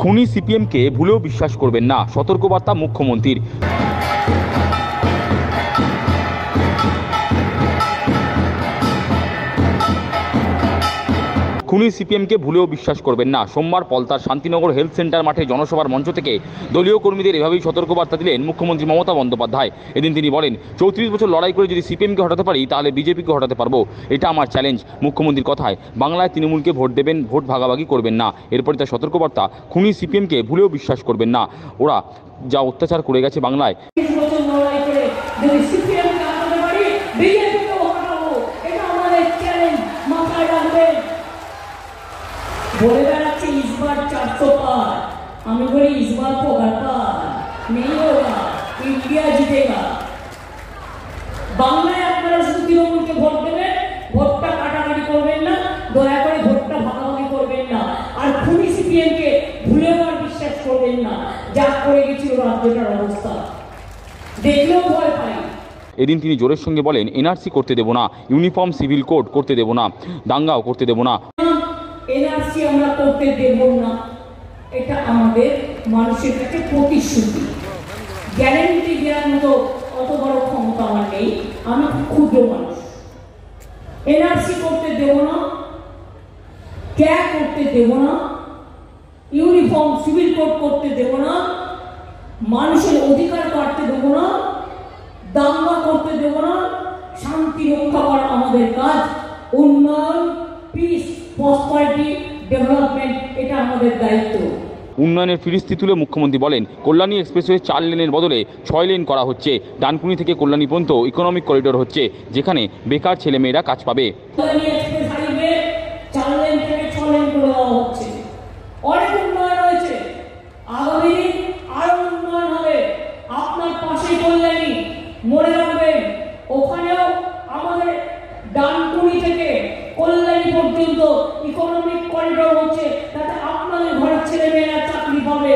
খুনি সিপিএমকে ভুলেও বিশ্বাস করবেন না, সতর্কবার্তা মুখ্যমন্ত্রীর। খুনি সিপিএমকে ভুলেও বিশ্বাস করবেন না। সোমবার পলতার শান্তিনগর হেলথ সেন্টার মাঠে জনসভার মঞ্চ থেকে দলীয় কর্মীদের এভাবেই সতর্কবার্তা দিলেন মুখ্যমন্ত্রী মমতা বন্দ্যোপাধ্যায়। এদিন তিনি বলেন, 34 বছর লড়াই করে যদি সিপিএমকে হটাতে পারি তাহলে বিজেপিকে হটাতে পারবো, এটা আমার চ্যালেঞ্জ। মুখ্যমন্ত্রীর কথায়, বাংলায় তৃণমূলকে ভোট দেবেন, ভোট ভাগাভাগি করবেন না। এরপরে তার সতর্কবার্তা, খুনি সিপিএমকে ভুলেও বিশ্বাস করবেন না, ওরা যা অত্যাচার করে গেছে বাংলায়। बोले बेड़ाচ্ছে इस बार 400 पार, আমি বলি इस बार तो पार नहीं होगा, इंडिया जीतेगा। বাংলায় আপনারা শুধু তৃণমূলকে ভোট দেবেন, ভোটটা কাটাকাটি করবেন না, দয়া করে ভোটটা ভাগাভাগি করবেন না, আর খুনি সিপিএমকে ভুলেও আর বিশ্বাস করবেন না, যা করে গেছিল রাজ্যটার অবস্থা দেখলেও ভয় পাই। এদিন তিনি জোরের সঙ্গে বলেন, এনআরসি করতে দেব না, ইউনিফর্ম সিভিল কোড করতে দেব না, দাঙ্গাও করতে দেব না। এনআরসি আমরা করতে দেব না, এটা আমাদের মানুষের কাছে প্রতিশ্রুতি। গ্যারান্টি দেওয়ার মতো অত বড় ক্ষমতা আমার নেই, আমি ক্ষুদ্র মানুষ। এনআরসি করতে দেব না, ক্যাগ করতে দেব না, ইউনিফর্ম সিভিল কোড করতে দেব না, মানুষের অধিকার কাটতে দেব না, দাঙ্গা করতে দেব না। শান্তি রক্ষা করা আমাদের কাজ, উন্নয়ন, পিস, প্রসপারিটি, ডেভেলপমেন্ট, এটা আমাদের দায়িত্ব। উন্নয়নের ফিরিস্তি তুলে মুখ্যমন্ত্রী বলেন, কল্যাণী এক্সপ্রেসওয়ে 4 লেনের বদলে 6 লেন করা হচ্ছে। ডানকুনি থেকে কল্যাণী পর্যন্ত ইকোনমিক করিডোর হচ্ছে, যেখানে বেকার ছেলেমেয়েরা কাজ পাবে। কল্যাণী এক্সপ্রেস হাইওয়ে 4 লেন থেকে 6 লেন করে দেওয়া হচ্ছে। অনেক উন্নয়ন হয়েছে, আগামী দিন আরো উন্নয়ন হবে। আপনার পাশে কল্যাণী, মনে রাখবেন ওখানেও আমাদের ডানকুনি থেকে কল্যাণী পর্যন্ত ইকোনমিক করিডোর হচ্ছে, তাতে আপনাদের ঘরের ছেলেমেয়েরা চাকরি পাবে,